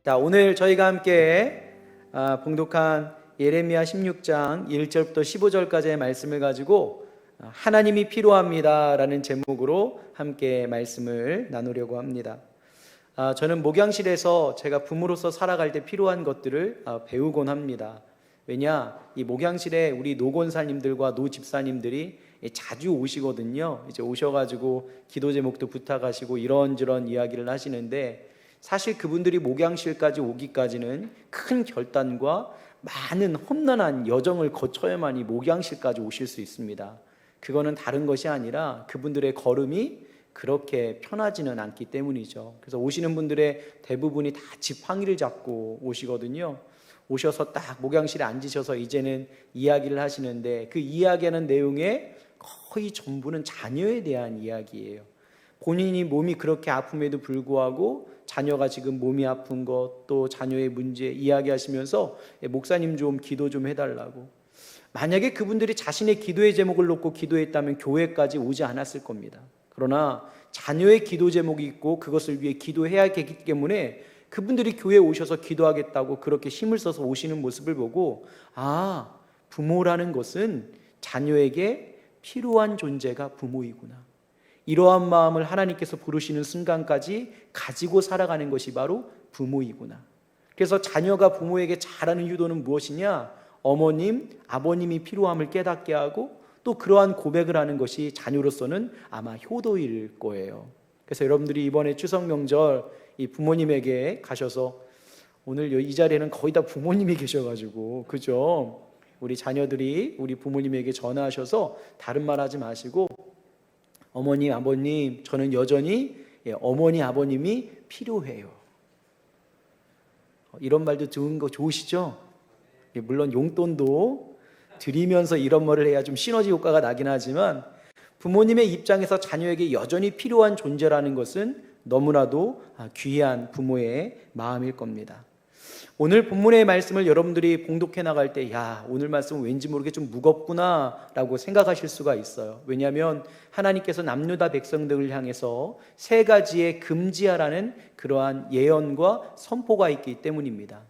자, 오늘 저희가 함께 봉독한 예레미야 16장 1절부터 15절까지의 말씀을 가지고 하나님이 필요합니다 라는 제목으로 함께 말씀을 나누려고 합니다. 저는 목양실에서 제가 부모로서 살아갈 때 필요한 것들을 배우곤 합니다. 왜냐, 이 목양실에 우리 노권사님들과 노집사님들이 자주 오시거든요. 이제 오셔가지고 기도 제목도 부탁하시고 이런저런 이야기를 하시는데, 사실 그분들이 목양실까지 오기까지는 큰 결단과 많은 험난한 여정을 거쳐야만이 목양실까지 오실 수 있습니다. 그거는 다른 것이 아니라 그분들의 걸음이 그렇게 편하지는 않기 때문이죠. 그래서 오시는 분들의 대부분이 다 지팡이를 잡고 오시거든요. 오셔서 딱 목양실에 앉으셔서 이제는 이야기를 하시는데, 그 이야기하는 내용의 거의 전부는 자녀에 대한 이야기예요. 본인이 몸이 그렇게 아픔에도 불구하고 자녀가 지금 몸이 아픈 것, 또 자녀의 문제 이야기하시면서 목사님 좀 기도 좀 해달라고. 만약에 그분들이 자신의 기도의 제목을 놓고 기도했다면 교회까지 오지 않았을 겁니다. 그러나 자녀의 기도 제목이 있고 그것을 위해 기도해야 하기 때문에 그분들이 교회에 오셔서 기도하겠다고 그렇게 힘을 써서 오시는 모습을 보고, 부모라는 것은 자녀에게 필요한 존재가 부모이구나, 이러한 마음을 하나님께서 부르시는 순간까지 가지고 살아가는 것이 바로 부모이구나. 그래서 자녀가 부모에게 잘하는 유도는 무엇이냐? 어머님, 아버님이 필요함을 깨닫게 하고 또 그러한 고백을 하는 것이 자녀로서는 아마 효도일 거예요. 그래서 여러분들이 이번에 추석 명절 이 부모님에게 가셔서, 오늘 이 자리에는 거의 다 부모님이 계셔가지고, 그죠? 우리 자녀들이 우리 부모님에게 전화하셔서 다른 말 하지 마시고, 어머님, 아버님, 저는 여전히 어머니, 아버님이 필요해요. 이런 말도 듣는 거 좋으시죠? 물론 용돈도 드리면서 이런 말을 해야 좀 시너지 효과가 나긴 하지만, 부모님의 입장에서 자녀에게 여전히 필요한 존재라는 것은 너무나도 귀한 부모의 마음일 겁니다. 오늘 본문의 말씀을 여러분들이 봉독해 나갈 때, 오늘 말씀은 왠지 모르게 좀 무겁구나 라고 생각하실 수가 있어요. 왜냐하면 하나님께서 남유다 백성들을 향해서 세 가지의 금지하라는 그러한 예언과 선포가 있기 때문입니다.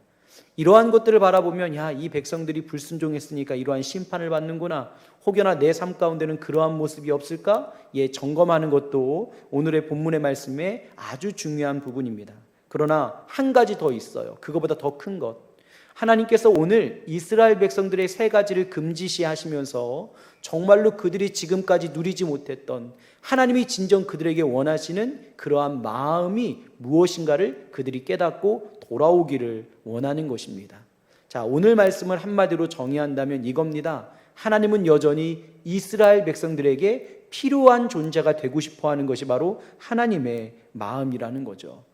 이러한 것들을 바라보면, 이 백성들이 불순종했으니까 이러한 심판을 받는구나, 혹여나 내 삶 가운데는 그러한 모습이 없을까? 점검하는 것도 오늘의 본문의 말씀에 아주 중요한 부분입니다. 그러나 한 가지 더 있어요. 그거보다 더 큰 것. 하나님께서 오늘 이스라엘 백성들의 세 가지를 금지시하시면서 정말로 그들이 지금까지 누리지 못했던, 하나님이 진정 그들에게 원하시는 그러한 마음이 무엇인가를 그들이 깨닫고 돌아오기를 원하는 것입니다. 자, 오늘 말씀을 한마디로 정의한다면 이겁니다. 하나님은 여전히 이스라엘 백성들에게 필요한 존재가 되고 싶어 하는 것이 바로 하나님의 마음이라는 거죠.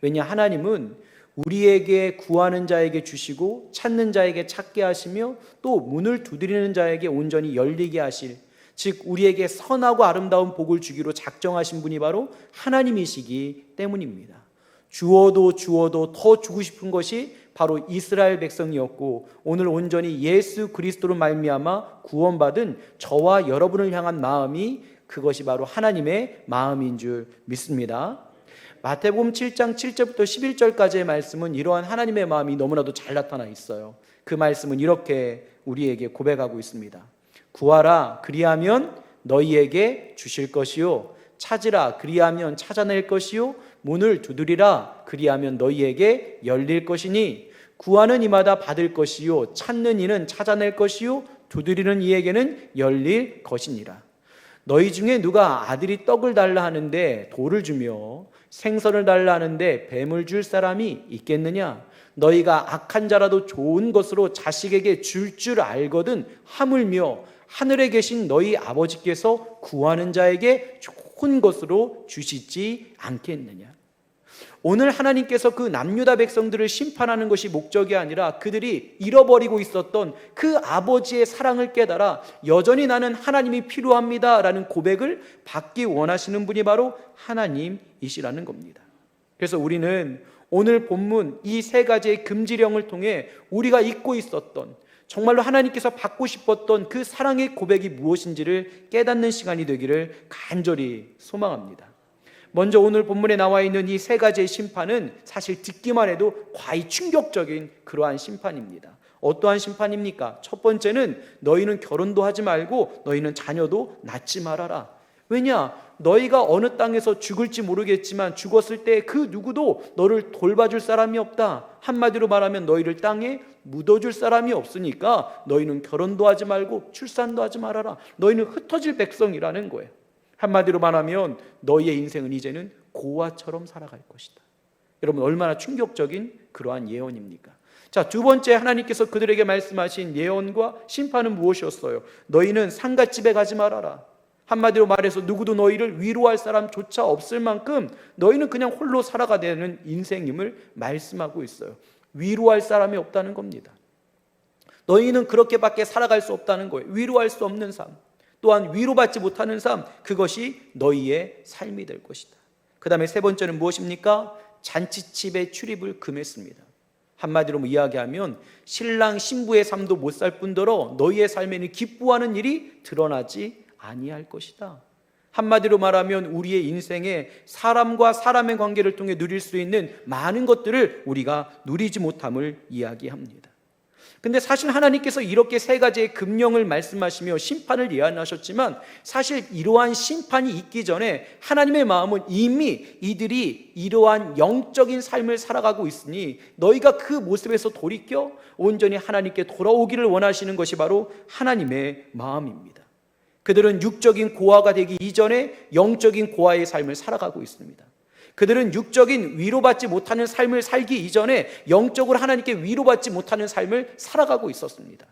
왜냐, 하나님은 우리에게 구하는 자에게 주시고 찾는 자에게 찾게 하시며 또 문을 두드리는 자에게 온전히 열리게 하실, 즉 우리에게 선하고 아름다운 복을 주기로 작정하신 분이 바로 하나님이시기 때문입니다. 주어도 더 주고 싶은 것이 바로 이스라엘 백성이었고, 오늘 온전히 예수 그리스도로 말미암아 구원받은 저와 여러분을 향한 마음이, 그것이 바로 하나님의 마음인 줄 믿습니다. 마태복음 7장 7절부터 11절까지의 말씀은 이러한 하나님의 마음이 너무나도 잘 나타나 있어요. 그 말씀은 이렇게 우리에게 고백하고 있습니다. 구하라, 그리하면 너희에게 주실 것이요, 찾으라, 그리하면 찾아낼 것이요, 문을 두드리라, 그리하면 너희에게 열릴 것이니, 구하는 이마다 받을 것이요, 찾는 이는 찾아낼 것이요, 두드리는 이에게는 열릴 것이니라. 너희 중에 누가 아들이 떡을 달라 하는데 돌을 주며 생선을 달라 하는데 뱀을 줄 사람이 있겠느냐? 너희가 악한 자라도 좋은 것으로 자식에게 줄 알거든 하물며 하늘에 계신 너희 아버지께서 구하는 자에게 좋은 것으로 주시지 않겠느냐? 오늘 하나님께서 그 남유다 백성들을 심판하는 것이 목적이 아니라 그들이 잃어버리고 있었던 그 아버지의 사랑을 깨달아 여전히 나는 하나님이 필요합니다 라는 고백을 받기 원하시는 분이 바로 하나님이시라는 겁니다. 그래서 우리는 오늘 본문 이 세 가지의 금지령을 통해 우리가 잊고 있었던, 정말로 하나님께서 받고 싶었던 그 사랑의 고백이 무엇인지를 깨닫는 시간이 되기를 간절히 소망합니다. 먼저 오늘 본문에 나와 있는 이 세 가지의 심판은 사실 듣기만 해도 과히 충격적인 그러한 심판입니다. 어떠한 심판입니까? 첫 번째는 너희는 결혼도 하지 말고 너희는 자녀도 낳지 말아라. 왜냐? 너희가 어느 땅에서 죽을지 모르겠지만 죽었을 때 그 누구도 너를 돌봐줄 사람이 없다. 한마디로 말하면 너희를 땅에 묻어줄 사람이 없으니까 너희는 결혼도 하지 말고 출산도 하지 말아라. 너희는 흩어질 백성이라는 거예요. 한마디로 말하면 너희의 인생은 이제는 고아처럼 살아갈 것이다. 여러분, 얼마나 충격적인 그러한 예언입니까? 자, 두 번째, 하나님께서 그들에게 말씀하신 예언과 심판은 무엇이었어요? 너희는 상갓집에 가지 말아라. 한마디로 말해서 누구도 너희를 위로할 사람조차 없을 만큼 너희는 그냥 홀로 살아가야 되는 인생임을 말씀하고 있어요. 위로할 사람이 없다는 겁니다. 너희는 그렇게밖에 살아갈 수 없다는 거예요. 위로할 수 없는 삶, 또한 위로받지 못하는 삶, 그것이 너희의 삶이 될 것이다. 그 다음에 세 번째는 무엇입니까? 잔치집에 출입을 금했습니다. 한마디로 이야기하면 신랑 신부의 삶도 못 살 뿐더러 너희의 삶에는 기뻐하는 일이 드러나지 아니할 것이다. 한마디로 말하면 우리의 인생에 사람과 사람의 관계를 통해 누릴 수 있는 많은 것들을 우리가 누리지 못함을 이야기합니다. 근데 사실 하나님께서 이렇게 세 가지의 금령을 말씀하시며 심판을 예언하셨지만 사실 이러한 심판이 있기 전에 하나님의 마음은 이미 이들이 이러한 영적인 삶을 살아가고 있으니 너희가 그 모습에서 돌이켜 온전히 하나님께 돌아오기를 원하시는 것이 바로 하나님의 마음입니다. 그들은 육적인 고아가 되기 이전에 영적인 고아의 삶을 살아가고 있습니다. 그들은 육적인 위로받지 못하는 삶을 살기 이전에 영적으로 하나님께 위로받지 못하는 삶을 살아가고 있었습니다.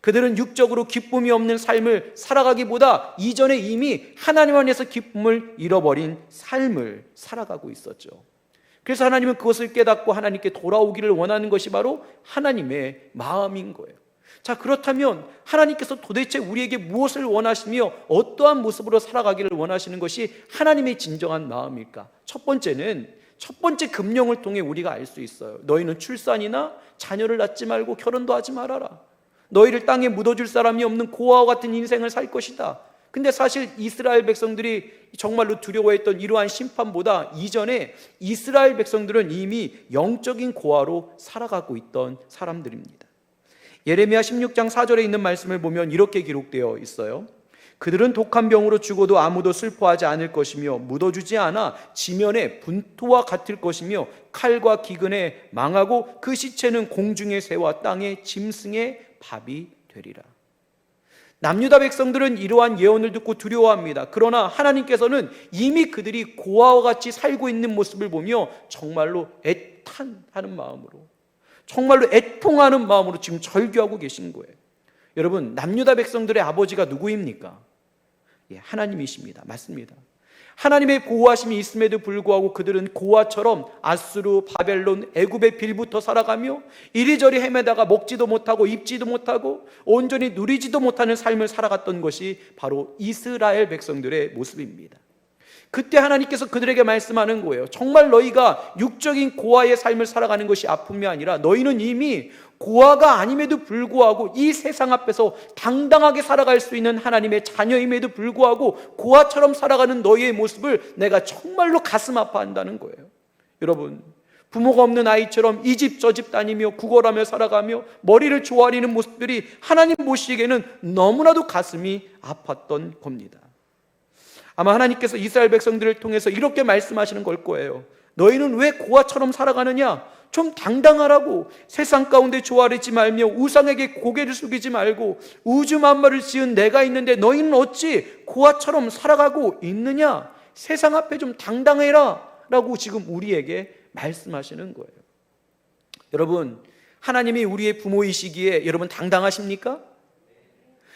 그들은 육적으로 기쁨이 없는 삶을 살아가기보다 이전에 이미 하나님 안에서 기쁨을 잃어버린 삶을 살아가고 있었죠. 그래서 하나님은 그것을 깨닫고 하나님께 돌아오기를 원하는 것이 바로 하나님의 마음인 거예요. 자, 그렇다면 하나님께서 도대체 우리에게 무엇을 원하시며 어떠한 모습으로 살아가기를 원하시는 것이 하나님의 진정한 마음일까? 첫 번째 금령을 통해 우리가 알 수 있어요. 너희는 출산이나 자녀를 낳지 말고 결혼도 하지 말아라. 너희를 땅에 묻어줄 사람이 없는 고아와 같은 인생을 살 것이다. 근데 사실 이스라엘 백성들이 정말로 두려워했던 이러한 심판보다 이전에 이스라엘 백성들은 이미 영적인 고아로 살아가고 있던 사람들입니다. 예레미야 16장 4절에 있는 말씀을 보면 이렇게 기록되어 있어요. 그들은 독한 병으로 죽어도 아무도 슬퍼하지 않을 것이며 묻어주지 않아 지면에 분토와 같을 것이며 칼과 기근에 망하고 그 시체는 공중의 새와 땅의 짐승의 밥이 되리라. 남유다 백성들은 이러한 예언을 듣고 두려워합니다. 그러나 하나님께서는 이미 그들이 고아와 같이 살고 있는 모습을 보며 정말로 애탄하는 마음으로, 정말로 애통하는 마음으로 지금 절규하고 계신 거예요. 여러분, 남유다 백성들의 아버지가 누구입니까? 하나님이십니다. 맞습니다. 하나님의 보호하심이 있음에도 불구하고 그들은 고아처럼 아수르, 바벨론, 애굽의 빌부터 살아가며 이리저리 헤매다가 먹지도 못하고 입지도 못하고 온전히 누리지도 못하는 삶을 살아갔던 것이 바로 이스라엘 백성들의 모습입니다. 그때 하나님께서 그들에게 말씀하는 거예요. 정말 너희가 육적인 고아의 삶을 살아가는 것이 아픔이 아니라 너희는 이미 고아가 아님에도 불구하고 이 세상 앞에서 당당하게 살아갈 수 있는 하나님의 자녀임에도 불구하고 고아처럼 살아가는 너희의 모습을 내가 정말로 가슴 아파한다는 거예요. 여러분, 부모가 없는 아이처럼 이 집 저 집 다니며 구걸하며 살아가며 머리를 조아리는 모습들이 하나님 보시기에는 너무나도 가슴이 아팠던 겁니다. 아마 하나님께서 이스라엘 백성들을 통해서 이렇게 말씀하시는 걸 거예요. 너희는 왜 고아처럼 살아가느냐? 좀 당당하라고. 세상 가운데 조아리지 말며 우상에게 고개를 숙이지 말고 우주 만물을 지은 내가 있는데 너희는 어찌 고아처럼 살아가고 있느냐? 세상 앞에 좀 당당해라 라고 지금 우리에게 말씀하시는 거예요. 여러분, 하나님이 우리의 부모이시기에 여러분 당당하십니까?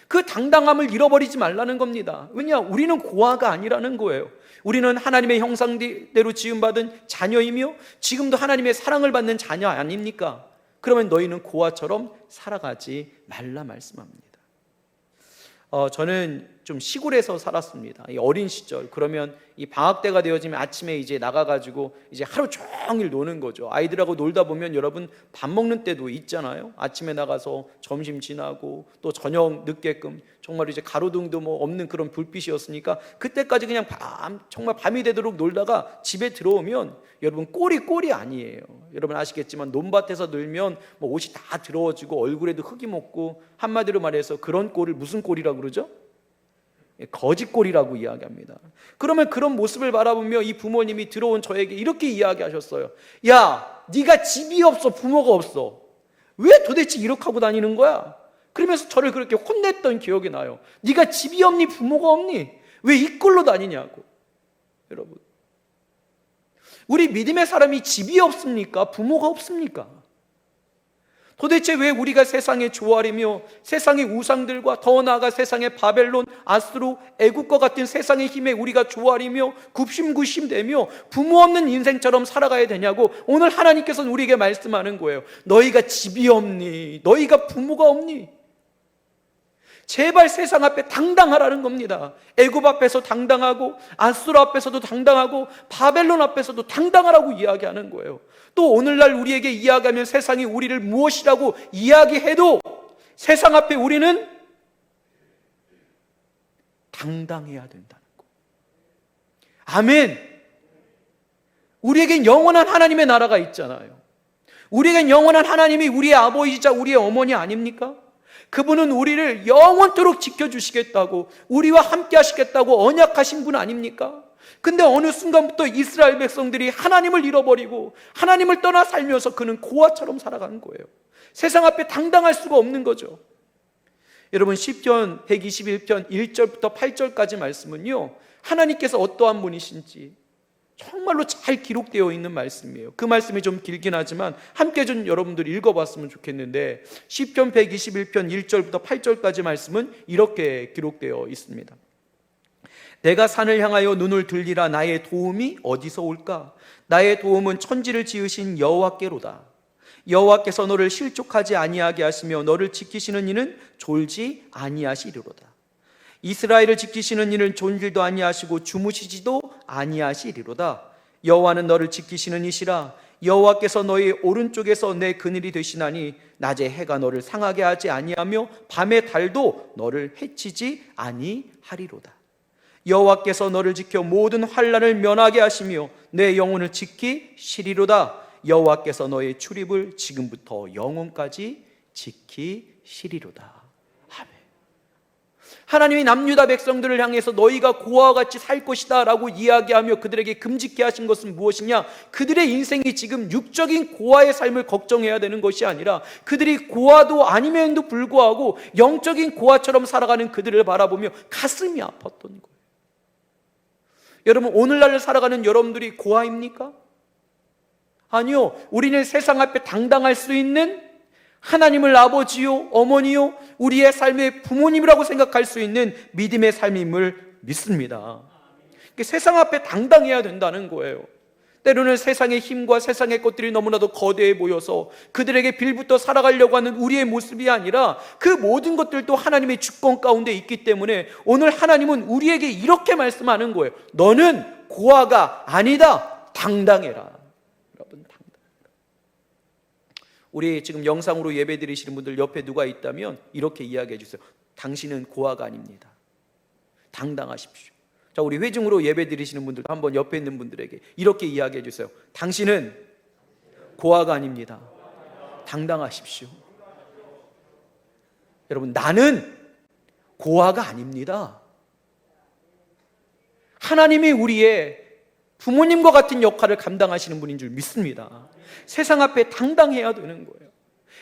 그 당당함을 잃어버리지 말라는 겁니다. 왜냐? 우리는 고아가 아니라는 거예요. 우리는 하나님의 형상대로 지음받은 자녀이며 지금도 하나님의 사랑을 받는 자녀 아닙니까? 그러면 너희는 고아처럼 살아가지 말라 말씀합니다. 저는 좀 시골에서 살았습니다. 이 어린 시절. 그러면 이 방학 때가 되어지면 아침에 이제 나가가지고 이제 하루 종일 노는 거죠. 아이들하고 놀다 보면 여러분 밥 먹는 때도 있잖아요. 아침에 나가서 점심 지나고 또 저녁 늦게끔 정말 이제 가로등도 뭐 없는 그런 불빛이었으니까 그때까지 그냥 정말 밤이 되도록 놀다가 집에 들어오면 여러분 꼴이 아니에요. 여러분 아시겠지만 논밭에서 놀면 뭐 옷이 다 더러워지고 얼굴에도 흙이 묻고 한마디로 말해서 그런 꼴을 무슨 꼴이라고 그러죠? 거짓골이라고 이야기합니다. 그러면 그런 모습을 바라보며 이 부모님이 들어온 저에게 이렇게 이야기하셨어요. 야, 네가 집이 없어, 부모가 없어. 왜 도대체 이렇게 하고 다니는 거야? 그러면서 저를 그렇게 혼냈던 기억이 나요. 네가 집이 없니, 부모가 없니? 왜 이 꼴로 다니냐고. 여러분, 우리 믿음의 사람이 집이 없습니까? 부모가 없습니까? 도대체 왜 우리가 세상에 조아리며 세상의 우상들과 더 나아가 세상의 바벨론, 아수르, 애국과 같은 세상의 힘에 우리가 조아리며 굽심굽심대며 부모 없는 인생처럼 살아가야 되냐고 오늘 하나님께서는 우리에게 말씀하는 거예요. 너희가 집이 없니? 너희가 부모가 없니? 제발 세상 앞에 당당하라는 겁니다. 애굽 앞에서 당당하고 아수르 앞에서도 당당하고 바벨론 앞에서도 당당하라고 이야기하는 거예요. 또 오늘날 우리에게 이야기하면 세상이 우리를 무엇이라고 이야기해도 세상 앞에 우리는 당당해야 된다는 거. 아멘. 우리에겐 영원한 하나님의 나라가 있잖아요. 우리에겐 영원한 하나님이 우리의 아버지이자 우리의 어머니 아닙니까? 그분은 우리를 영원토록 지켜주시겠다고, 우리와 함께 하시겠다고 언약하신 분 아닙니까? 근데 어느 순간부터 이스라엘 백성들이 하나님을 잃어버리고 하나님을 떠나 살면서 그는 고아처럼 살아가는 거예요. 세상 앞에 당당할 수가 없는 거죠. 여러분 시편 121편 1절부터 8절까지 말씀은요, 하나님께서 어떠한 분이신지 정말로 잘 기록되어 있는 말씀이에요. 그 말씀이 좀 길긴 하지만 함께 좀 여러분들이 읽어봤으면 좋겠는데, 시편 121편 1절부터 8절까지 말씀은 이렇게 기록되어 있습니다. 내가 산을 향하여 눈을 들리라. 나의 도움이 어디서 올까? 나의 도움은 천지를 지으신 여호와께로다. 여호와께서 너를 실족하지 아니하게 하시며 너를 지키시는 이는 졸지 아니하시리로다. 이스라엘을 지키시는 이는 존질도 아니하시고 주무시지도 아니하시리로다. 여호와는 너를 지키시는 이시라. 여호와께서 너의 오른쪽에서 내 그늘이 되시나니 낮에 해가 너를 상하게 하지 아니하며 밤에 달도 너를 해치지 아니하리로다. 여호와께서 너를 지켜 모든 환난을 면하게 하시며 내 영혼을 지키시리로다. 여호와께서 너의 출입을 지금부터 영원까지 지키시리로다. 아멘. 하나님이 남유다 백성들을 향해서 너희가 고아와 같이 살 것이다 라고 이야기하며 그들에게 금지케 하신 것은 무엇이냐? 그들의 인생이 지금 육적인 고아의 삶을 걱정해야 되는 것이 아니라 그들이 고아도 아님에도 불구하고 영적인 고아처럼 살아가는 그들을 바라보며 가슴이 아팠던 거예요. 여러분, 오늘날을 살아가는 여러분들이 고아입니까? 아니요. 우리는 세상 앞에 당당할 수 있는 하나님을 아버지요, 어머니요, 우리의 삶의 부모님이라고 생각할 수 있는 믿음의 삶임을 믿습니다. 세상 앞에 당당해야 된다는 거예요. 때로는 세상의 힘과 세상의 것들이 너무나도 거대해 보여서 그들에게 빌붙어 살아가려고 하는 우리의 모습이 아니라 그 모든 것들도 하나님의 주권 가운데 있기 때문에 오늘 하나님은 우리에게 이렇게 말씀하는 거예요. 너는 고아가 아니다. 당당해라. 여러분, 당당해라. 우리 지금 영상으로 예배 드리시는 분들 옆에 누가 있다면 이렇게 이야기해 주세요. 당신은 고아가 아닙니다. 당당하십시오. 자, 우리 회중으로 예배 드리시는 분들 한번 옆에 있는 분들에게 이렇게 이야기해 주세요. 당신은 고아가 아닙니다. 당당하십시오. 여러분, 나는 고아가 아닙니다. 하나님이 우리의 부모님과 같은 역할을 감당하시는 분인 줄 믿습니다. 세상 앞에 당당해야 되는 거예요.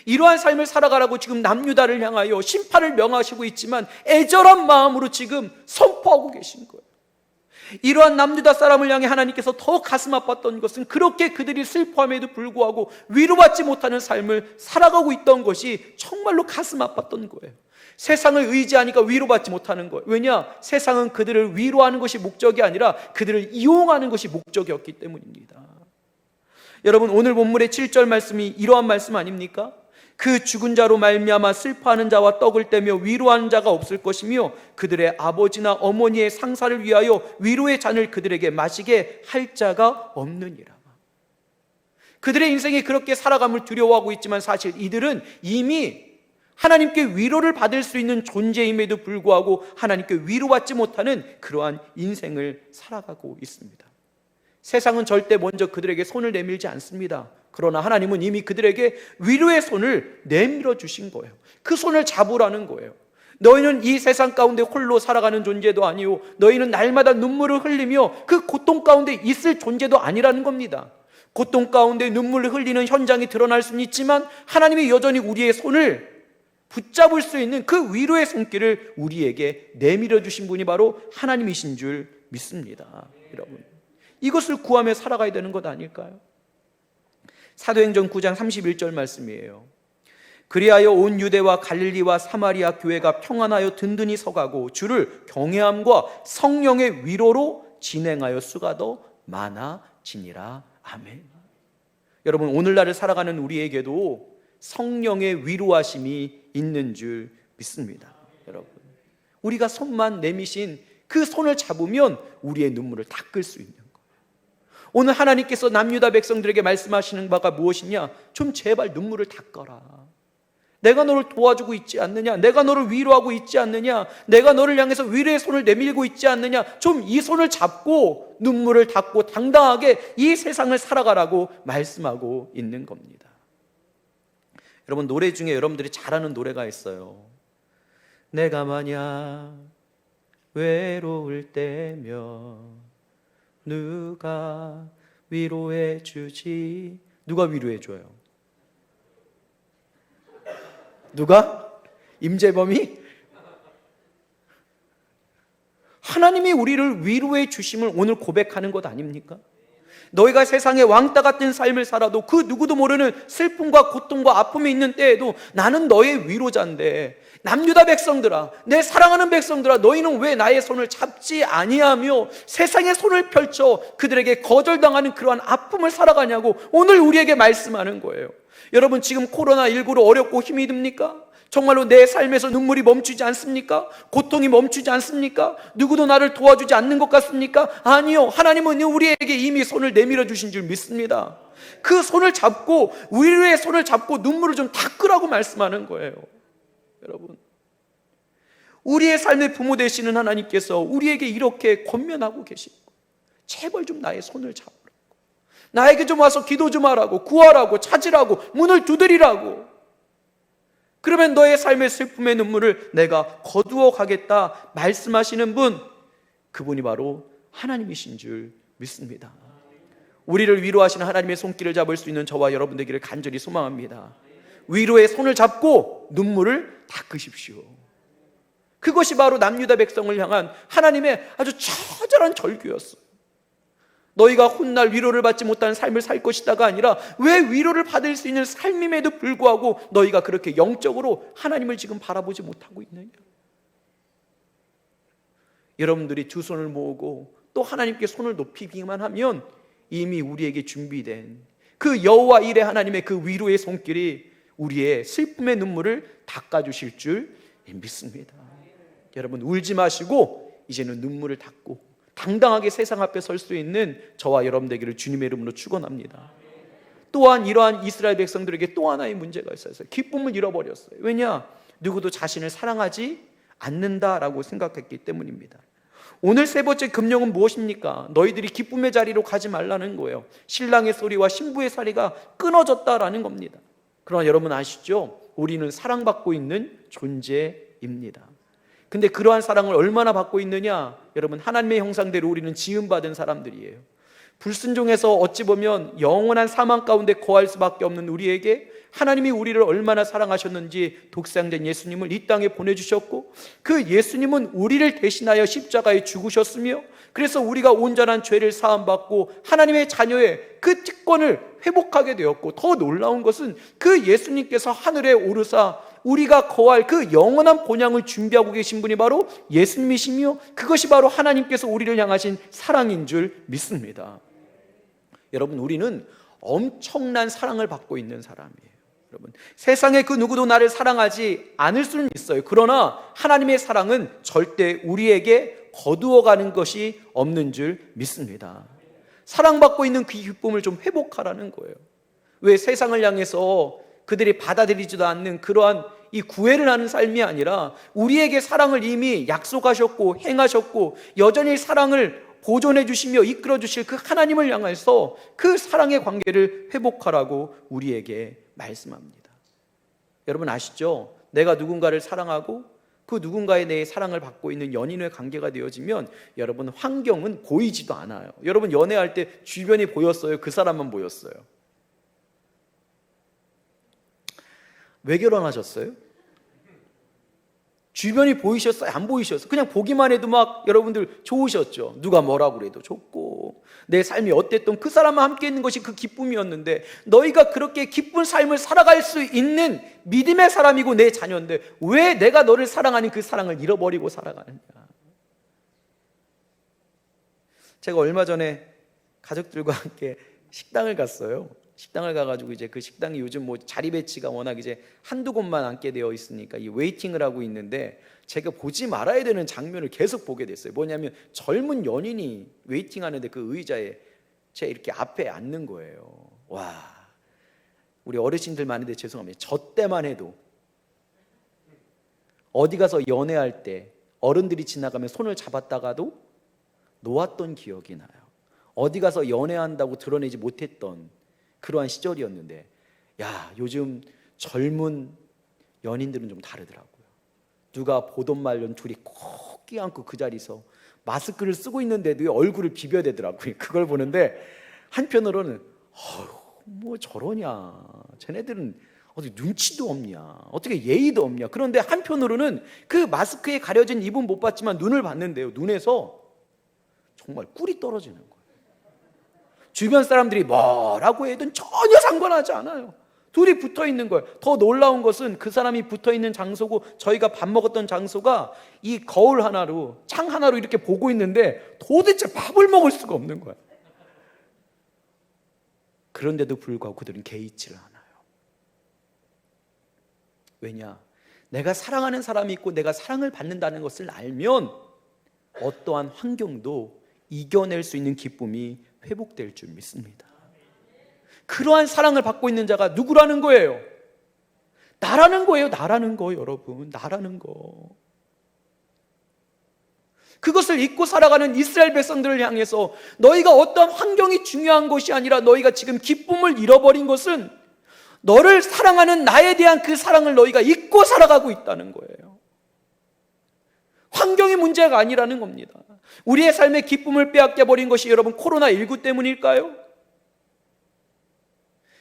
이러한 삶을 살아가라고 지금 남유다를 향하여 심판을 명하시고 있지만 애절한 마음으로 지금 선포하고 계신 거예요. 이러한 남유다 사람을 향해 하나님께서 더 가슴 아팠던 것은 그렇게 그들이 슬퍼함에도 불구하고 위로받지 못하는 삶을 살아가고 있던 것이 정말로 가슴 아팠던 거예요. 세상을 의지하니까 위로받지 못하는 거예요. 왜냐? 세상은 그들을 위로하는 것이 목적이 아니라 그들을 이용하는 것이 목적이었기 때문입니다. 여러분, 오늘 본문의 7절 말씀이 이러한 말씀 아닙니까? 그 죽은 자로 말미암아 슬퍼하는 자와 떡을 떼며 위로하는 자가 없을 것이며 그들의 아버지나 어머니의 상사를 위하여 위로의 잔을 그들에게 마시게 할 자가 없느니라. 그들의 인생이 그렇게 살아감을 두려워하고 있지만 사실 이들은 이미 하나님께 위로를 받을 수 있는 존재임에도 불구하고 하나님께 위로받지 못하는 그러한 인생을 살아가고 있습니다. 세상은 절대 먼저 그들에게 손을 내밀지 않습니다. 그러나 하나님은 이미 그들에게 위로의 손을 내밀어 주신 거예요. 그 손을 잡으라는 거예요. 너희는 이 세상 가운데 홀로 살아가는 존재도 아니요, 너희는 날마다 눈물을 흘리며 그 고통 가운데 있을 존재도 아니라는 겁니다. 고통 가운데 눈물을 흘리는 현장이 드러날 수는 있지만 하나님이 여전히 우리의 손을 붙잡을 수 있는 그 위로의 손길을 우리에게 내밀어 주신 분이 바로 하나님이신 줄 믿습니다. 여러분, 이것을 구하며 살아가야 되는 것 아닐까요? 사도행전 9장 31절 말씀이에요. 그리하여 온 유대와 갈릴리와 사마리아 교회가 평안하여 든든히 서가고 주를 경외함과 성령의 위로로 진행하여 수가 더 많아지니라. 아멘. 여러분, 오늘날을 살아가는 우리에게도 성령의 위로하심이 있는 줄 믿습니다. 여러분, 우리가 손만 내미신 그 손을 잡으면 우리의 눈물을 닦을 수 있는 거예요. 오늘 하나님께서 남유다 백성들에게 말씀하시는 바가 무엇이냐? 좀 제발 눈물을 닦아라. 내가 너를 도와주고 있지 않느냐? 내가 너를 위로하고 있지 않느냐? 내가 너를 향해서 위로의 손을 내밀고 있지 않느냐? 좀 이 손을 잡고 눈물을 닦고 당당하게 이 세상을 살아가라고 말씀하고 있는 겁니다. 여러분, 노래 중에 여러분들이 잘 아는 노래가 있어요. 내가 만약 외로울 때면 누가 위로해 주지? 누가 위로해 줘요? 누가? 임재범이? 하나님이 우리를 위로해 주심을 오늘 고백하는 것 아닙니까? 너희가 세상에 왕따 같은 삶을 살아도 그 누구도 모르는 슬픔과 고통과 아픔이 있는 때에도 나는 너의 위로자인데, 남유다 백성들아, 내 사랑하는 백성들아, 너희는 왜 나의 손을 잡지 아니하며 세상의 손을 펼쳐 그들에게 거절당하는 그러한 아픔을 살아가냐고 오늘 우리에게 말씀하는 거예요. 여러분, 지금 코로나19로 어렵고 힘이 듭니까? 정말로 내 삶에서 눈물이 멈추지 않습니까? 고통이 멈추지 않습니까? 누구도 나를 도와주지 않는 것 같습니까? 아니요, 하나님은 우리에게 이미 손을 내밀어 주신 줄 믿습니다. 그 손을 잡고, 위로의 손을 잡고 눈물을 좀 닦으라고 말씀하는 거예요. 여러분, 우리의 삶의 부모 되시는 하나님께서 우리에게 이렇게 권면하고 계시고, 제발 좀 나의 손을 잡으라고, 나에게 좀 와서 기도 좀 하라고, 구하라고, 찾으라고, 문을 두드리라고. 그러면 너의 삶의 슬픔의 눈물을 내가 거두어 가겠다 말씀하시는 분, 그분이 바로 하나님이신 줄 믿습니다. 우리를 위로하시는 하나님의 손길을 잡을 수 있는 저와 여러분 되기를 간절히 소망합니다. 위로의 손을 잡고 눈물을 닦으십시오. 그것이 바로 남유다 백성을 향한 하나님의 아주 처절한 절규였어요. 너희가 훗날 위로를 받지 못하는 삶을 살 것이다가 아니라, 왜 위로를 받을 수 있는 삶임에도 불구하고 너희가 그렇게 영적으로 하나님을 지금 바라보지 못하고 있느냐? 여러분들이 두 손을 모으고 또 하나님께 손을 높이기만 하면 이미 우리에게 준비된 그 여호와 일의 하나님의 그 위로의 손길이 우리의 슬픔의 눈물을 닦아주실 줄 믿습니다. 여러분, 울지 마시고 이제는 눈물을 닦고 당당하게 세상 앞에 설 수 있는 저와 여러분 되기를 주님의 이름으로 축원합니다. 또한 이러한 이스라엘 백성들에게 또 하나의 문제가 있었어요. 기쁨을 잃어버렸어요. 왜냐? 누구도 자신을 사랑하지 않는다라고 생각했기 때문입니다. 오늘 세 번째 금령은 무엇입니까? 너희들이 기쁨의 자리로 가지 말라는 거예요. 신랑의 소리와 신부의 소리가 끊어졌다라는 겁니다. 그러나 여러분 아시죠? 우리는 사랑받고 있는 존재입니다. 근데 그러한 사랑을 얼마나 받고 있느냐? 여러분, 하나님의 형상대로 우리는 지음받은 사람들이에요. 불순종해서 어찌 보면 영원한 사망 가운데 거할 수밖에 없는 우리에게 하나님이 우리를 얼마나 사랑하셨는지 독생된 예수님을 이 땅에 보내주셨고, 그 예수님은 우리를 대신하여 십자가에 죽으셨으며, 그래서 우리가 온전한 죄를 사함받고 하나님의 자녀의 그 특권을 회복하게 되었고, 더 놀라운 것은 그 예수님께서 하늘에 오르사 우리가 거할 그 영원한 본향을 준비하고 계신 분이 바로 예수님이시며, 그것이 바로 하나님께서 우리를 향하신 사랑인 줄 믿습니다. 여러분, 우리는 엄청난 사랑을 받고 있는 사람이에요. 여러분, 세상에 그 누구도 나를 사랑하지 않을 수는 있어요. 그러나 하나님의 사랑은 절대 우리에게 거두어가는 것이 없는 줄 믿습니다. 사랑받고 있는 그 기쁨을 좀 회복하라는 거예요. 왜 세상을 향해서 그들이 받아들이지도 않는 그러한 이 구애를 하는 삶이 아니라 우리에게 사랑을 이미 약속하셨고 행하셨고 여전히 사랑을 보존해 주시며 이끌어 주실 그 하나님을 향해서 그 사랑의 관계를 회복하라고 우리에게 말씀합니다. 여러분 아시죠? 내가 누군가를 사랑하고 그 누군가의 내 사랑을 받고 있는 연인의 관계가 되어지면 여러분 환경은 보이지도 않아요. 여러분 연애할 때 주변이 보였어요? 그 사람만 보였어요? 왜 결혼하셨어요? 주변이 보이셨어요? 안 보이셨어요? 그냥 보기만 해도 막 여러분들 좋으셨죠? 누가 뭐라고 그래도 좋고 내 삶이 어땠던 그 사람과 함께 있는 것이 그 기쁨이었는데 너희가 그렇게 기쁜 삶을 살아갈 수 있는 믿음의 사람이고 내 자녀인데 왜 내가 너를 사랑하는 그 사랑을 잃어버리고 살아가느냐. 제가 얼마 전에 가족들과 함께 식당을 갔어요. 식당을 가가지고 이제 그 식당이 요즘 뭐 자리 배치가 워낙 이제 한두 곳만 앉게 되어 있으니까 이 웨이팅을 하고 있는데 제가 보지 말아야 되는 장면을 계속 보게 됐어요. 뭐냐면 젊은 연인이 웨이팅하는데 그 의자에 제 이렇게 앞에 앉는 거예요. 와, 우리 어르신들 많은데 죄송합니다. 저 때만 해도 어디 가서 연애할 때 어른들이 지나가면 손을 잡았다가도 놓았던 기억이 나요. 어디 가서 연애한다고 드러내지 못했던 그러한 시절이었는데 야, 요즘 젊은 연인들은 좀 다르더라고요. 누가 보던 말년 둘이 꼭 끼안고 그 자리에서 마스크를 쓰고 있는데도 얼굴을 비벼대더라고요. 그걸 보는데 한편으로는 뭐 저러냐, 쟤네들은 어떻게 눈치도 없냐, 어떻게 예의도 없냐. 그런데 한편으로는 그 마스크에 가려진 입은 못 봤지만 눈을 봤는데요, 눈에서 정말 꿀이 떨어지는 거예요. 주변 사람들이 뭐라고 해도 전혀 상관하지 않아요. 둘이 붙어 있는 거예요. 더 놀라운 것은 그 사람이 붙어 있는 장소고 저희가 밥 먹었던 장소가 이 거울 하나로, 창 하나로 이렇게 보고 있는데 도대체 밥을 먹을 수가 없는 거예요. 그런데도 불구하고 그들은 개의치를 않아요. 왜냐? 내가 사랑하는 사람이 있고 내가 사랑을 받는다는 것을 알면 어떠한 환경도 이겨낼 수 있는 기쁨이 회복될 줄 믿습니다. 그러한 사랑을 받고 있는 자가 누구라는 거예요? 나라는 거예요. 나라는 거, 여러분. 나라는 거. 그것을 잊고 살아가는 이스라엘 백성들을 향해서 너희가 어떤 환경이 중요한 것이 아니라 너희가 지금 기쁨을 잃어버린 것은 너를 사랑하는 나에 대한 그 사랑을 너희가 잊고 살아가고 있다는 거예요. 환경이 문제가 아니라는 겁니다. 우리의 삶의 기쁨을 빼앗겨 버린 것이 여러분 코로나19 때문일까요?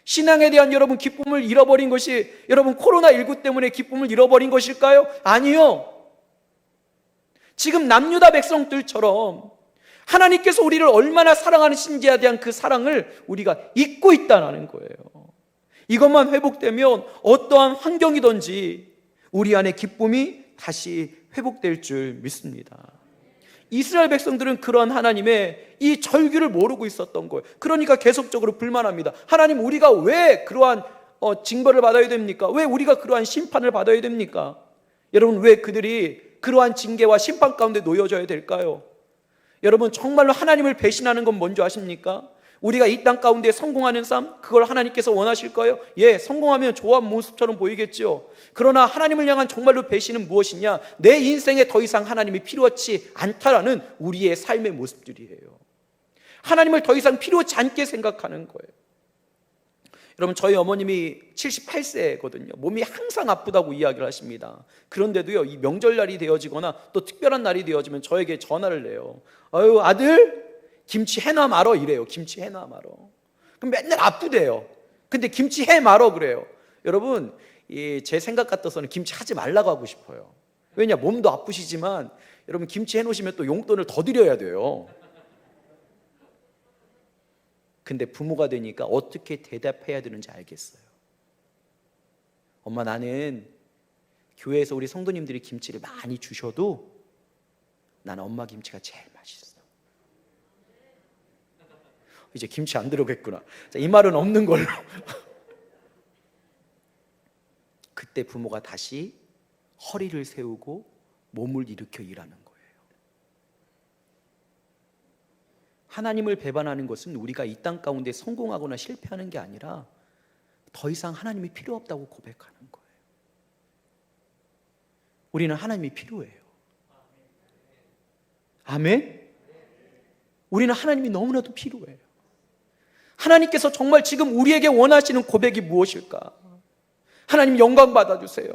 신앙에 대한 여러분 기쁨을 잃어버린 것이 여러분 코로나19 때문에 기쁨을 잃어버린 것일까요? 아니요. 지금 남유다 백성들처럼 하나님께서 우리를 얼마나 사랑하시는지에 대한 그 사랑을 우리가 잊고 있다는 거예요. 이것만 회복되면 어떠한 환경이든지 우리 안에 기쁨이 다시 회복될 줄 믿습니다. 이스라엘 백성들은 그런 하나님의 이 절규를 모르고 있었던 거예요. 그러니까 계속적으로 불만합니다. 하나님, 우리가 왜 그러한 징벌을 받아야 됩니까? 왜 우리가 그러한 심판을 받아야 됩니까? 여러분, 왜 그들이 그러한 징계와 심판 가운데 놓여져야 될까요? 여러분, 정말로 하나님을 배신하는 건 뭔지 아십니까? 우리가 이 땅 가운데 성공하는 삶, 그걸 하나님께서 원하실까요? 예, 성공하면 좋은 모습처럼 보이겠죠. 그러나 하나님을 향한 정말로 배신은 무엇이냐? 내 인생에 더 이상 하나님이 필요하지 않다라는 우리의 삶의 모습들이에요. 하나님을 더 이상 필요치 않게 생각하는 거예요. 여러분, 저희 어머님이 78세거든요. 몸이 항상 아프다고 이야기를 하십니다. 그런데도요, 이 명절날이 되어지거나 또 특별한 날이 되어지면 저에게 전화를 내요. 아유, 아들, 김치 해놔 말어 이래요. 김치 해놔 말어. 그럼 맨날 아프대요. 근데 김치 해 말어 그래요. 여러분, 제 생각 같아서는 김치 하지 말라고 하고 싶어요. 왜냐, 몸도 아프시지만 여러분 김치 해놓으시면 또 용돈을 더 드려야 돼요. 근데 부모가 되니까 어떻게 대답해야 되는지 알겠어요. 엄마, 나는 교회에서 우리 성도님들이 김치를 많이 주셔도 나는 엄마 김치가 제일 맛있어. 이제 김치 안 들어오겠구나. 자, 이 말은 없는 걸로. 그때 부모가 다시 허리를 세우고 몸을 일으켜 일하는 거예요. 하나님을 배반하는 것은 우리가 이 땅 가운데 성공하거나 실패하는 게 아니라 더 이상 하나님이 필요 없다고 고백하는 거예요. 우리는 하나님이 필요해요. 아멘? 우리는 하나님이 너무나도 필요해요. 하나님께서 정말 지금 우리에게 원하시는 고백이 무엇일까? 하나님 영광 받아주세요.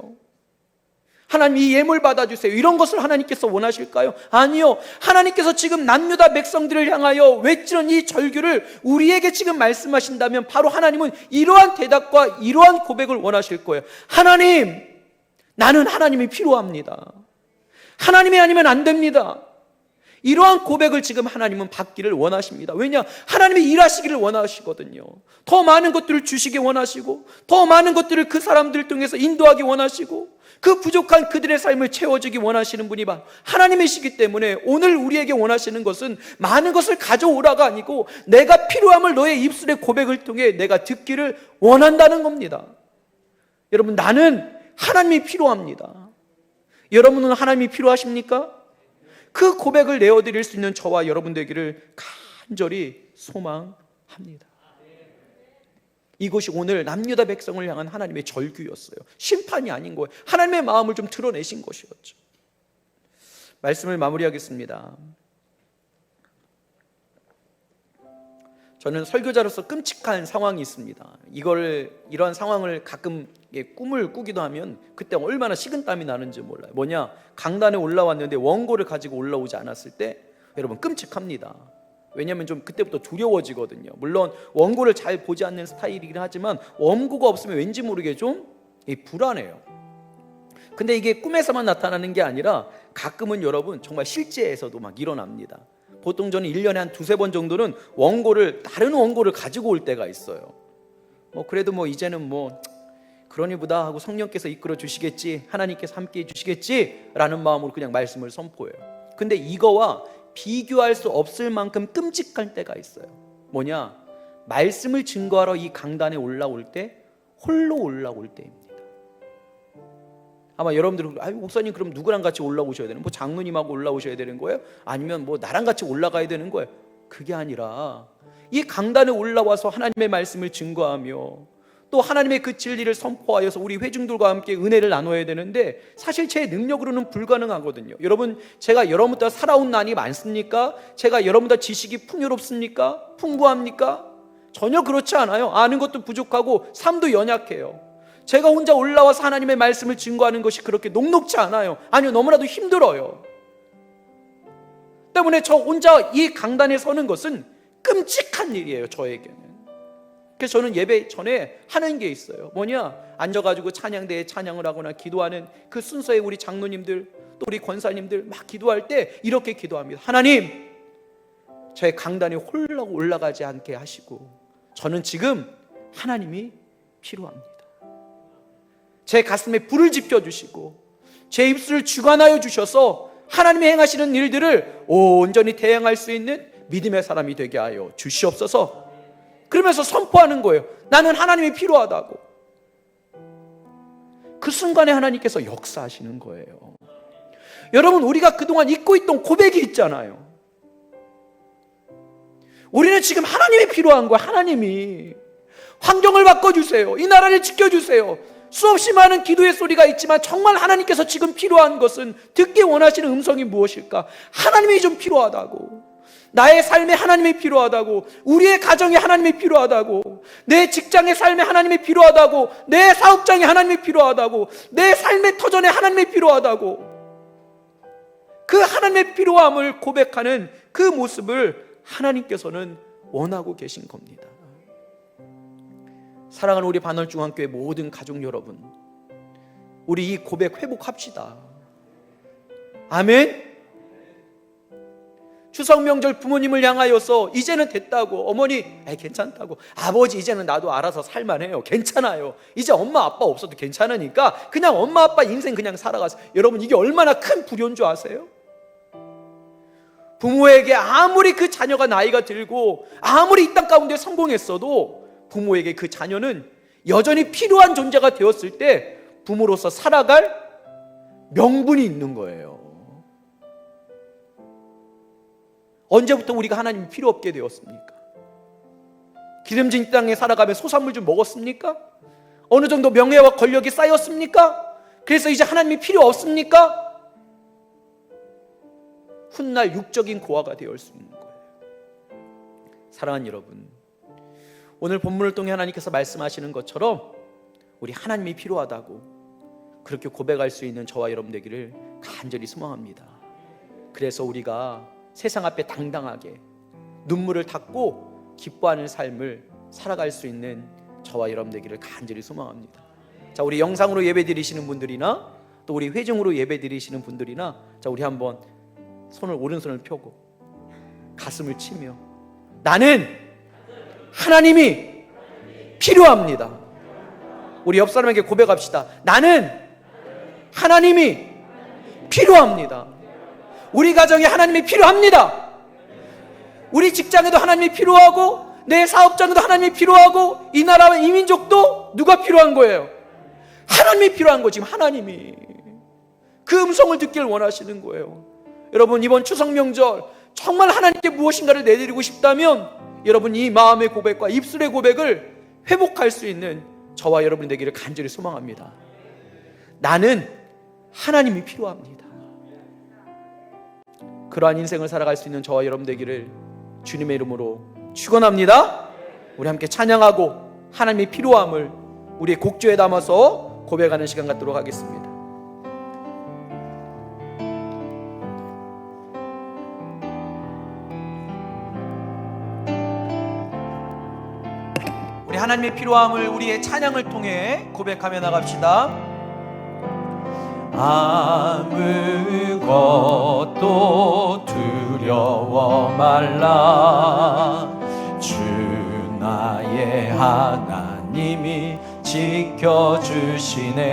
하나님 이 예물 받아주세요. 이런 것을 하나님께서 원하실까요? 아니요. 하나님께서 지금 남유다 백성들을 향하여 외치는 이 절규를 우리에게 지금 말씀하신다면 바로 하나님은 이러한 대답과 이러한 고백을 원하실 거예요. 하나님, 나는 하나님이 필요합니다. 하나님이 아니면 안 됩니다. 이러한 고백을 지금 하나님은 받기를 원하십니다. 왜냐? 하나님이 일하시기를 원하시거든요. 더 많은 것들을 주시기 원하시고, 더 많은 것들을 그 사람들 통해서 인도하기 원하시고, 그 부족한 그들의 삶을 채워주기 원하시는 분이 바로 하나님이시기 때문에 오늘 우리에게 원하시는 것은 많은 것을 가져오라가 아니고 내가 필요함을 너의 입술의 고백을 통해 내가 듣기를 원한다는 겁니다. 여러분, 나는 하나님이 필요합니다. 여러분은 하나님이 필요하십니까? 그 고백을 내어드릴 수 있는 저와 여러분 되기를 간절히 소망합니다. 이것이 오늘 남유다 백성을 향한 하나님의 절규였어요. 심판이 아닌 거예요. 하나님의 마음을 좀 드러내신 것이었죠. 말씀을 마무리하겠습니다. 저는 설교자로서 끔찍한 상황이 있습니다. 이런 상황을 가끔 꿈을 꾸기도 하면 그때 얼마나 식은땀이 나는지 몰라요. 뭐냐? 강단에 올라왔는데 원고를 가지고 올라오지 않았을 때 여러분 끔찍합니다. 왜냐하면 좀 그때부터 두려워지거든요. 물론 원고를 잘 보지 않는 스타일이긴 하지만 원고가 없으면 왠지 모르게 좀 불안해요. 근데 이게 꿈에서만 나타나는 게 아니라 가끔은 여러분 정말 실제에서도 막 일어납니다. 보통 저는 1년에 한 두세 번 정도는 다른 원고를 가지고 올 때가 있어요. 그래도 이제는 그러니보다 하고 성령께서 이끌어 주시겠지, 하나님께서 함께 해 주시겠지 라는 마음으로 그냥 말씀을 선포해요. 근데 이거와 비교할 수 없을 만큼 끔찍할 때가 있어요. 뭐냐? 말씀을 증거하러 이 강단에 올라올 때 홀로 올라올 때입니다. 아마 여러분들은 목사님 그럼 누구랑 같이 올라오셔야 되는? 장로님하고 올라오셔야 되는 거예요? 아니면 나랑 같이 올라가야 되는 거예요? 그게 아니라 이 강단에 올라와서 하나님의 말씀을 증거하며 또 하나님의 그 진리를 선포하여서 우리 회중들과 함께 은혜를 나눠야 되는데 사실 제 능력으로는 불가능하거든요. 여러분, 제가 여러분보다 살아온 난이 많습니까? 제가 여러분보다 지식이 풍요롭습니까? 풍부합니까? 전혀 그렇지 않아요. 아는 것도 부족하고 삶도 연약해요. 제가 혼자 올라와서 하나님의 말씀을 증거하는 것이 그렇게 녹록지 않아요. 아니요, 너무나도 힘들어요. 때문에 저 혼자 이 강단에 서는 것은 끔찍한 일이에요, 저에게는. 그래서 저는 예배 전에 하는 게 있어요. 뭐냐? 앉아가지고 찬양대에 찬양을 하거나 기도하는 그 순서에 우리 장로님들 또 우리 권사님들 막 기도할 때 이렇게 기도합니다. 하나님, 저의 강단에 홀로 올라가지 않게 하시고 저는 지금 하나님이 필요합니다. 제 가슴에 불을 지펴주시고 제 입술을 주관하여 주셔서 하나님이 행하시는 일들을 온전히 대행할 수 있는 믿음의 사람이 되게 하여 주시옵소서. 그러면서 선포하는 거예요. 나는 하나님이 필요하다고. 그 순간에 하나님께서 역사하시는 거예요. 여러분, 우리가 그동안 잊고 있던 고백이 있잖아요. 우리는 지금 하나님이 필요한 거야. 하나님이 환경을 바꿔주세요. 이 나라를 지켜주세요. 수없이 많은 기도의 소리가 있지만 정말 하나님께서 지금 필요한 것은, 듣기 원하시는 음성이 무엇일까? 하나님이 좀 필요하다고. 나의 삶에 하나님이 필요하다고, 우리의 가정에 하나님이 필요하다고, 내 직장의 삶에 하나님이 필요하다고, 내 사업장에 하나님이 필요하다고, 내 삶의 터전에 하나님이 필요하다고. 그 하나님의 필요함을 고백하는 그 모습을 하나님께서는 원하고 계신 겁니다. 사랑하는 우리 반월중앙교회 모든 가족 여러분, 우리 이 고백 회복합시다. 아멘. 추석 명절 부모님을 향하여서 이제는 됐다고, 어머니 괜찮다고, 아버지 이제는 나도 알아서 살만해요, 괜찮아요, 이제 엄마 아빠 없어도 괜찮으니까 그냥 엄마 아빠 인생 그냥 살아가세요. 여러분, 이게 얼마나 큰 불효인 줄 아세요? 부모에게 아무리 그 자녀가 나이가 들고 아무리 이 땅 가운데 성공했어도 부모에게 그 자녀는 여전히 필요한 존재가 되었을 때 부모로서 살아갈 명분이 있는 거예요. 언제부터 우리가 하나님이 필요 없게 되었습니까? 기름진 땅에 살아가며 소산물 좀 먹었습니까? 어느 정도 명예와 권력이 쌓였습니까? 그래서 이제 하나님이 필요 없습니까? 훗날 육적인 고아가 되어 수 있는 거예요. 사랑하는 여러분, 오늘 본문을 통해 하나님께서 말씀하시는 것처럼 우리 하나님이 필요하다고 그렇게 고백할 수 있는 저와 여러분 되기를 간절히 소망합니다. 그래서 우리가 세상 앞에 당당하게 눈물을 닦고 기뻐하는 삶을 살아갈 수 있는 저와 여러분 되기를 간절히 소망합니다. 자, 우리 영상으로 예배 드리시는 분들이나 또 우리 회중으로 예배 드리시는 분들이나, 자, 우리 한번 오른손을 펴고 가슴을 치며 나는 하나님이 필요합니다. 우리 옆 사람에게 고백합시다. 나는 하나님이 필요합니다. 우리 가정에 하나님이 필요합니다. 우리 직장에도 하나님이 필요하고 내 사업장에도 하나님이 필요하고 이 나라와 이 민족도 누가 필요한 거예요? 하나님이 필요한 거. 지금 하나님이 그 음성을 듣기를 원하시는 거예요. 여러분, 이번 추석 명절 정말 하나님께 무엇인가를 내드리고 싶다면 여러분 이 마음의 고백과 입술의 고백을 회복할 수 있는 저와 여러분이 되기를 간절히 소망합니다. 나는 하나님이 필요합니다. 그러한 인생을 살아갈 수 있는 저와 여러분 되기를 주님의 이름으로 축원합니다. 우리 함께 찬양하고 하나님의 필요함을 우리의 곡조에 담아서 고백하는 시간 갖도록 하겠습니다. 우리 하나님의 필요함을 우리의 찬양을 통해 고백하며 나갑시다. 아무것도 두려워 말라. 주 나의 하나님이 지켜주시네.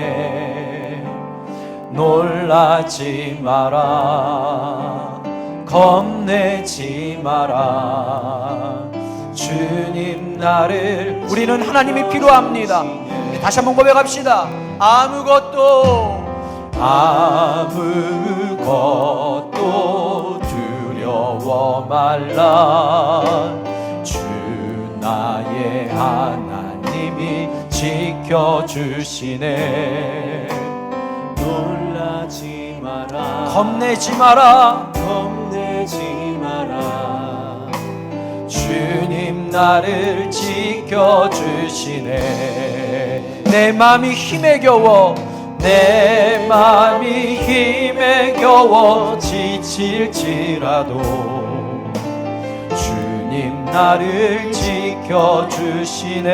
놀라지 마라. 겁내지 마라. 주님 나를, 우리는 하나님이 필요합니다. 다시 한번 고백합시다. 아무것도 두려워 말라. 주 나의 하나님이 지켜주시네. 놀라지 마라. 겁내지 마라. 겁내지 마라. 주님 나를 지켜주시네. 내 맘이 힘에 겨워, 내 맘이 힘에 겨워 지칠지라도 주님 나를 지켜주시네.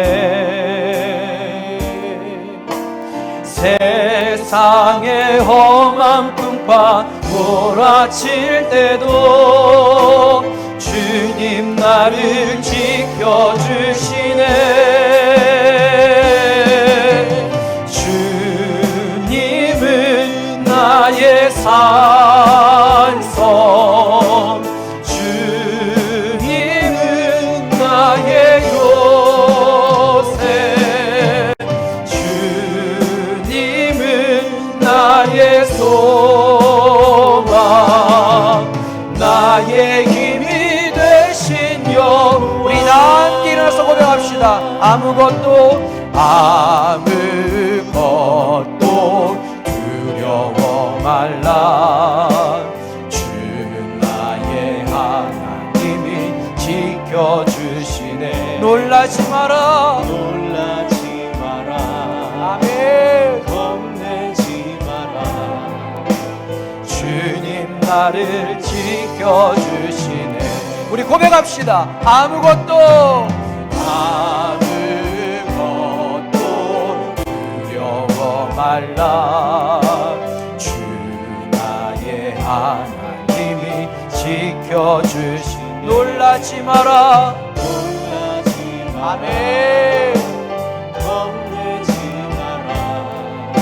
세상의 험한 풍파 몰아칠 때도 주님 나를 지켜주시네. 주님은 나의 산성, 주님은 나의 요새, 주님은 나의 소망, 나의 힘이 우리 다 함께 일어나서 고백합시다. 아무것도 두려워 말라. 주 나의 하나님이 지켜주시네. 놀라지 마라. 놀라지 마라. 아멘. 겁내지 마라. 주님 나를 지켜주시네. 우리 고백합시다. 아무것도 두려워 말라. 주 나의 하나님이 지켜주시네. 놀라지 마라. 놀라지 마라. 아멘. 겁내지 마라.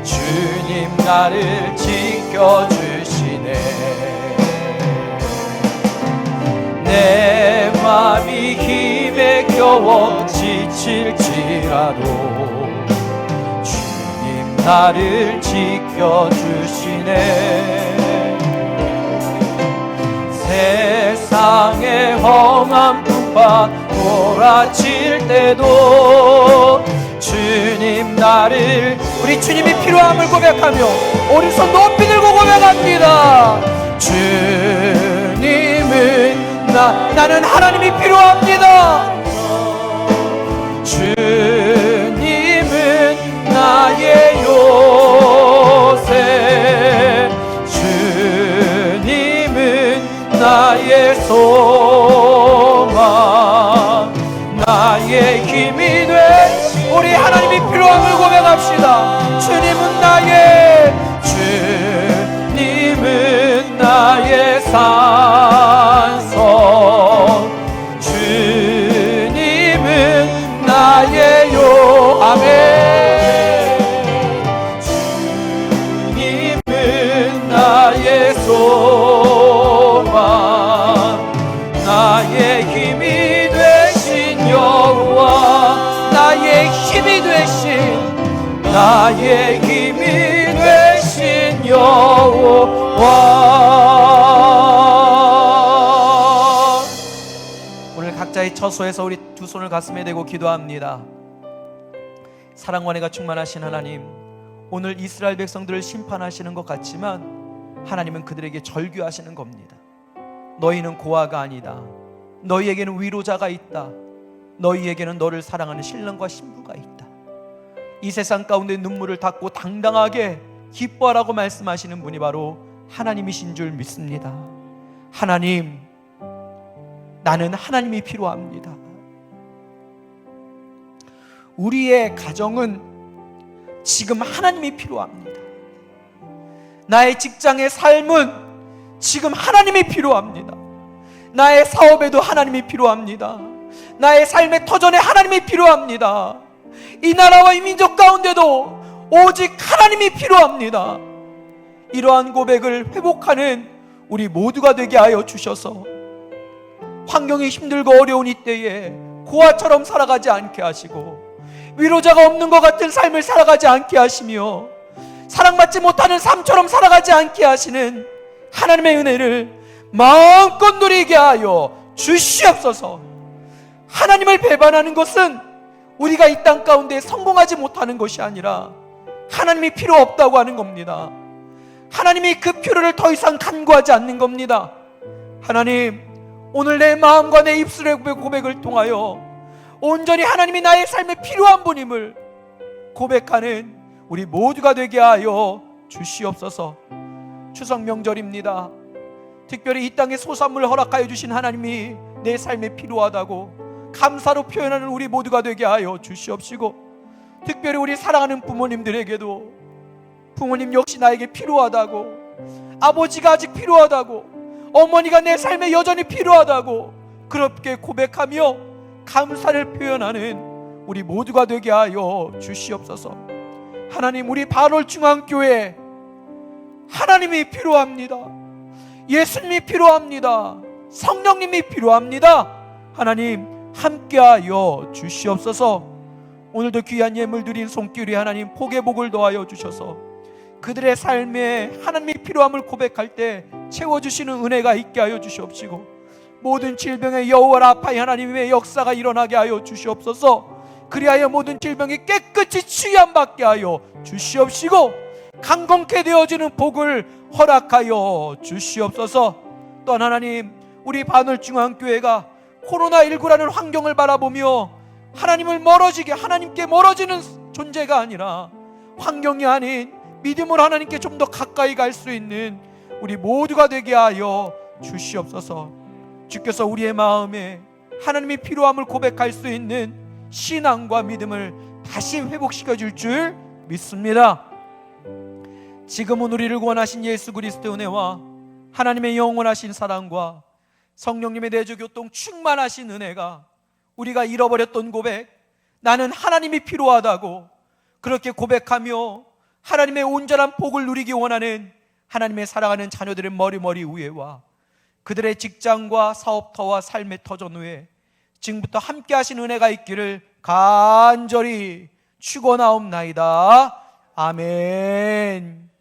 주님 나를 지켜주시네. 내 맘이 힘에 겨워 지칠지라도 주님 나를 지켜주시네. 세상의 험한 풍파 몰아칠 때도 주님 나를, 우리 주님이 필요함을 고백하며 우리 손 높이 들고 고백합니다. 주님은 나는 하나님이 필요합니다. 주님은 나의 요새, 주님은 나의 소망, 나의 힘이 돼. 우리 하나님이 필요함을 고백합시다. 주님은 나의 산성, 주님은 나의 아멘. 주님은 나의 소망, 나의 힘이 되신 여호와, 나의 힘이 되신 여호와. 오늘 각자의 처소에서 우리 두 손을 가슴에 대고 기도합니다. 사랑과 은혜가 충만하신 하나님, 오늘 이스라엘 백성들을 심판하시는 것 같지만 하나님은 그들에게 절규하시는 겁니다. 너희는 고아가 아니다. 너희에게는 위로자가 있다. 너희에게는 너를 사랑하는 신랑과 신부가 있다. 이 세상 가운데 눈물을 닦고 당당하게 기뻐하라고 말씀하시는 분이 바로 하나님이신 줄 믿습니다. 하나님, 나는 하나님이 필요합니다. 우리의 가정은 지금 하나님이 필요합니다. 나의 직장의 삶은 지금 하나님이 필요합니다. 나의 사업에도 하나님이 필요합니다. 나의 삶의 터전에 하나님이 필요합니다. 이 나라와 이 민족 가운데도 오직 하나님이 필요합니다. 이러한 고백을 회복하는 우리 모두가 되게 하여 주셔서 환경이 힘들고 어려운 이때에 고아처럼 살아가지 않게 하시고, 위로자가 없는 것 같은 삶을 살아가지 않게 하시며, 사랑받지 못하는 삶처럼 살아가지 않게 하시는 하나님의 은혜를 마음껏 누리게 하여 주시옵소서. 하나님을 배반하는 것은 우리가 이 땅 가운데 성공하지 못하는 것이 아니라 하나님이 필요 없다고 하는 겁니다. 하나님이 그 필요를 더 이상 간구하지 않는 겁니다. 하나님, 오늘 내 마음과 내 입술의 고백을 통하여 온전히 하나님이 나의 삶에 필요한 분임을 고백하는 우리 모두가 되게 하여 주시옵소서. 추석 명절입니다. 특별히 이 땅에 소산물을 허락하여 주신 하나님이 내 삶에 필요하다고 감사로 표현하는 우리 모두가 되게 하여 주시옵시고, 특별히 우리 사랑하는 부모님들에게도 부모님 역시 나에게 필요하다고, 아버지가 아직 필요하다고, 어머니가 내 삶에 여전히 필요하다고 그렇게 고백하며 감사를 표현하는 우리 모두가 되게 하여 주시옵소서. 하나님, 우리 바울 중앙교회 하나님이 필요합니다. 예수님이 필요합니다. 성령님이 필요합니다. 하나님, 함께하여 주시옵소서. 오늘도 귀한 예물 드린 손길이 하나님 복의 복을 더하여 주셔서 그들의 삶에 하나님이 필요함을 고백할 때 채워주시는 은혜가 있게 하여 주시옵시고, 모든 질병의 여호와 라파의 하나님의 역사가 일어나게 하여 주시옵소서. 그리하여 모든 질병이 깨끗이 치유함 받게 하여 주시옵시고, 강건케 되어지는 복을 허락하여 주시옵소서. 또한 하나님, 우리 바늘중앙교회가 코로나19라는 환경을 바라보며 하나님께 멀어지는 존재가 아니라 환경이 아닌 믿음으로 하나님께 좀 더 가까이 갈 수 있는 우리 모두가 되게 하여 주시옵소서. 주께서 우리의 마음에 하나님이 필요함을 고백할 수 있는 신앙과 믿음을 다시 회복시켜 줄 믿습니다. 지금은 우리를 구원하신 예수 그리스도의 은혜와 하나님의 영원하신 사랑과 성령님의 내주 교통 충만하신 은혜가 우리가 잃어버렸던 고백, 나는 하나님이 필요하다고 그렇게 고백하며 하나님의 온전한 복을 누리기 원하는 하나님의 사랑하는 자녀들의 머리 위에와 그들의 직장과 사업터와 삶의 터전 위에 지금부터 함께 하신 은혜가 있기를 간절히 축원하옵나이다. 아멘.